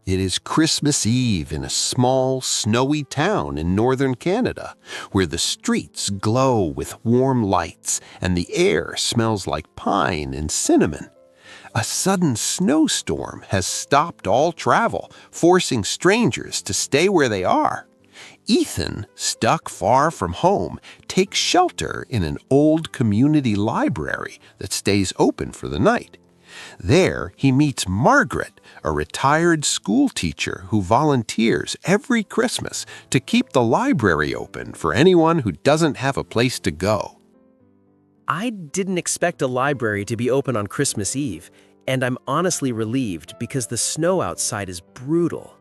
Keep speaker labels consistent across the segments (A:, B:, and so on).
A: It is Christmas Eve in a small, snowy town in northern Canada, where the streets glow with warm lights and the air smells like pine and cinnamon. A sudden snowstorm has stopped all travel, forcing strangers to stay where they are. Ethan, stuck far from home, takes shelter in an old community library that stays open for the night. There, he meets Margaret, a retired school teacher who volunteers every Christmas to keep the library open for anyone who doesn't have a place to go.
B: I didn't expect a library to be open on Christmas Eve, and I'm honestly relieved because the snow outside is brutal.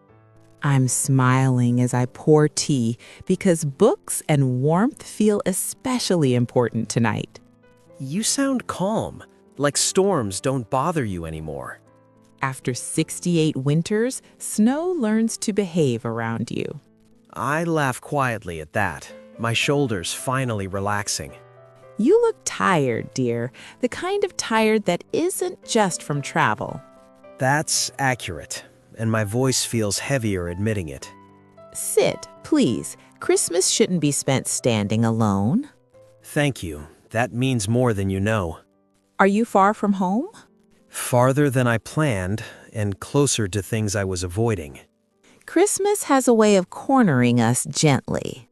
C: I'm smiling as I pour tea because books and warmth feel especially important tonight.
B: You sound calm, like storms don't bother you anymore.
C: After 68 winters, snow learns to behave around you.
B: I laugh quietly at that, my shoulders finally relaxing.
C: You look tired, dear, the kind of tired that isn't just from travel.
B: That's accurate, and my voice feels heavier admitting it.
C: Sit, please. Christmas shouldn't be spent standing alone.
B: Thank you. That means more than you know.
C: Are you far from home?
B: Farther than I planned, and closer to things I was avoiding.
C: Christmas has a way of cornering us gently.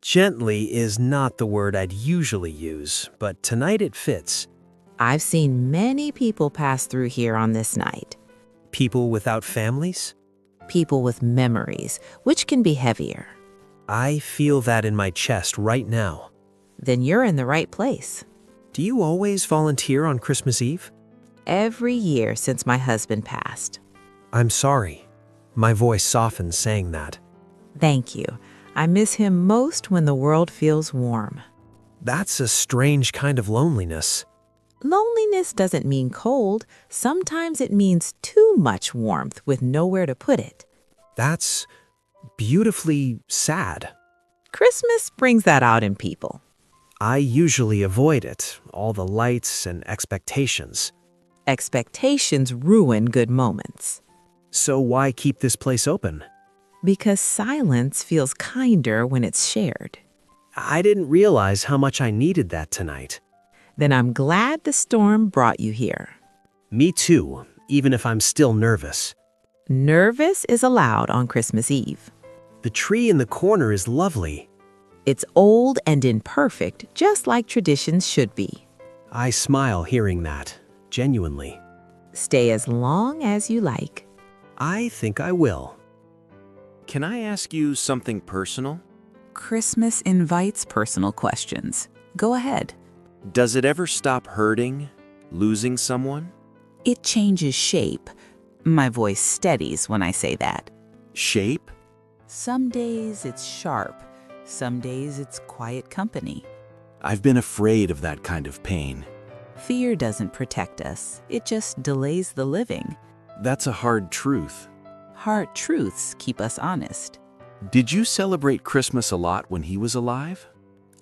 B: Gently is not the word I'd usually use, but tonight it fits.
C: I've seen many people pass through here on this night.
B: People without families?
C: People with memories, which can be heavier.
B: I feel that in my chest right now.
C: Then you're in the right place.
B: Do you always volunteer on Christmas Eve?
C: Every year since my husband passed.
B: I'm sorry. My voice softens saying that.
C: Thank you. I miss him most when the world feels warm.
B: That's a strange kind of loneliness.
C: Loneliness doesn't mean cold. Sometimes it means too much warmth with nowhere to put it.
B: That's beautifully sad.
C: Christmas brings that out in people.
B: I usually avoid it, all the lights and expectations.
C: Expectations ruin good moments.
B: So why keep this place open?
C: Because silence feels kinder when it's shared.
B: I didn't realize how much I needed that tonight.
C: Then I'm glad the storm brought you here.
B: Me too, even if I'm still nervous.
C: Nervous is allowed on Christmas Eve.
B: The tree in the corner is lovely.
C: It's old and imperfect, just like traditions should be.
B: I smile hearing that, genuinely.
C: Stay as long as you like.
B: I think I will.
D: Can I ask you something personal?
E: Christmas invites personal questions. Go ahead.
D: Does it ever stop hurting, losing someone?
E: It changes shape. My voice steadies when I say that.
D: Shape?
E: Some days it's sharp. Some days it's quiet company.
D: I've been afraid of that kind of pain.
E: Fear doesn't protect us. It just delays the living.
D: That's a hard truth.
E: Hard truths keep us honest.
D: Did you celebrate Christmas a lot when he was alive?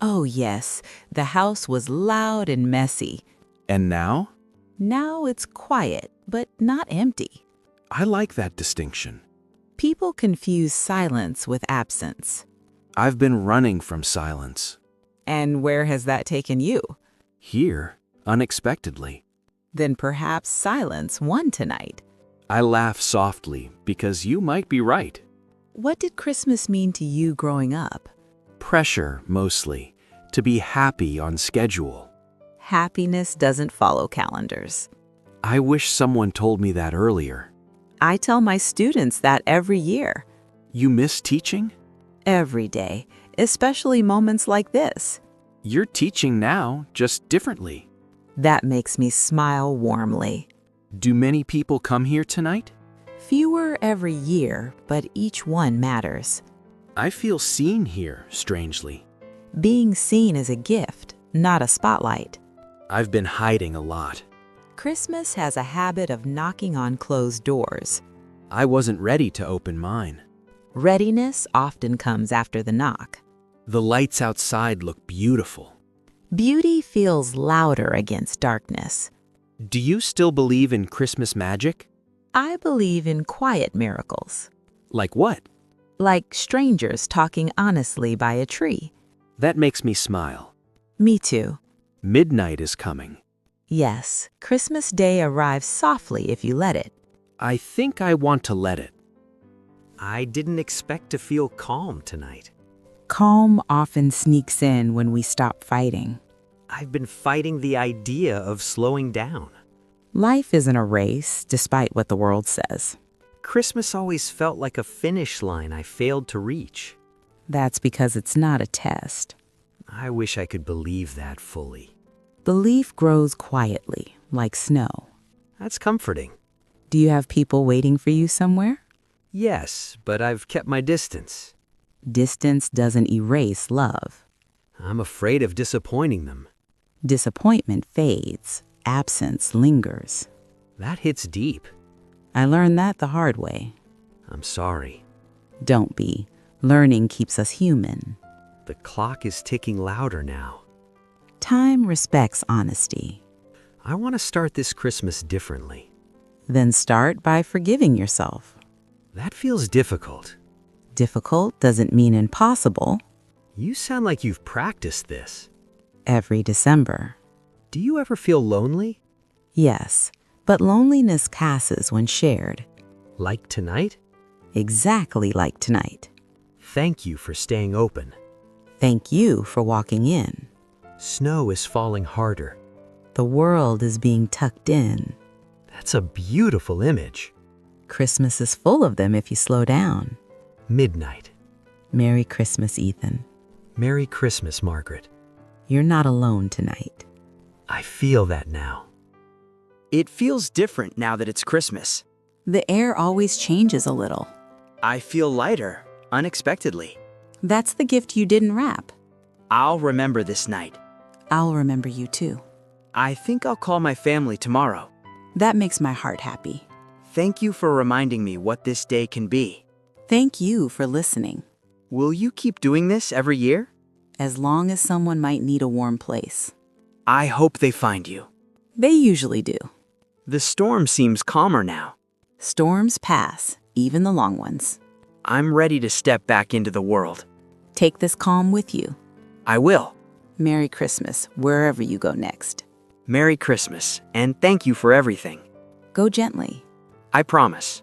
E: Oh yes, the house was loud and messy.
D: And now?
E: Now it's quiet, but not empty.
D: I like that distinction.
E: People confuse silence with absence.
D: I've been running from silence.
E: And where has that taken you?
D: Here, unexpectedly.
E: Then perhaps silence won tonight.
D: I laugh softly because you might be right.
E: What did Christmas mean to you growing up?
D: Pressure, mostly, to be happy on schedule.
E: Happiness doesn't follow calendars.
D: I wish someone told me that earlier.
E: I tell my students that every year.
D: You miss teaching?
E: Every day, especially moments like this.
D: You're teaching now, just differently.
E: That makes me smile warmly.
D: Do many people come here tonight?
E: Fewer every year, but each one matters.
D: I feel seen here, strangely.
E: Being seen is a gift, not a spotlight.
D: I've been hiding a lot.
E: Christmas has a habit of knocking on closed doors.
D: I wasn't ready to open mine.
E: Readiness often comes after the knock.
D: The lights outside look beautiful.
E: Beauty feels louder against darkness.
D: Do you still believe in Christmas magic?
E: I believe in quiet miracles,
D: Like what?
E: like strangers talking honestly by a tree.
D: That makes me smile.
E: Me too.
D: Midnight is coming.
E: Yes, Christmas Day arrives softly if you let it.
D: I think I want to let it.
B: I didn't expect to feel calm tonight.
C: Calm often sneaks in when we stop fighting.
B: I've been fighting the idea of slowing down.
C: Life isn't a race, despite what the world says.
B: Christmas always felt like a finish line I failed to reach.
C: That's because it's not a test.
B: I wish I could believe that fully.
C: Belief grows quietly, like snow.
B: That's comforting.
C: Do you have people waiting for you somewhere?
B: Yes, but I've kept my distance.
C: Distance doesn't erase love.
B: I'm afraid of disappointing them.
C: Disappointment fades. Absence lingers.
B: That hits deep.
C: I learned that the hard way.
B: I'm sorry.
C: Don't be. Learning keeps us human.
B: The clock is ticking louder now.
C: Time respects honesty.
B: I want to start this Christmas differently.
C: Then start by forgiving yourself.
B: That feels difficult.
C: Difficult doesn't mean impossible.
B: You sound like you've practiced this.
C: Every December.
B: Do you ever feel lonely?
C: Yes, but loneliness passes when shared.
B: Like tonight?
C: Exactly like tonight.
B: Thank you for staying open.
C: Thank you for walking in.
B: Snow is falling harder.
C: The world is being tucked in.
B: That's a beautiful image.
C: Christmas is full of them if you slow down.
B: Midnight.
C: Merry Christmas, Ethan.
B: Merry Christmas, Margaret.
C: You're not alone tonight.
B: I feel that now.
F: It feels different now that it's Christmas.
G: The air always changes a little.
F: I feel lighter, unexpectedly.
G: That's the gift you didn't wrap.
F: I'll remember this night.
G: I'll remember you too.
F: I think I'll call my family tomorrow.
G: That makes my heart happy.
F: Thank you for reminding me what this day can be.
G: Thank you for listening.
F: Will you keep doing this every year?
G: As long as someone might need a warm place.
F: I hope they find you.
G: They usually do.
F: The storm seems calmer now.
G: Storms pass, even the long ones.
F: I'm ready to step back into the world.
G: Take this calm with you.
F: I will.
G: Merry Christmas, wherever you go next.
F: Merry Christmas, and thank you for everything.
G: Go gently.
F: I promise.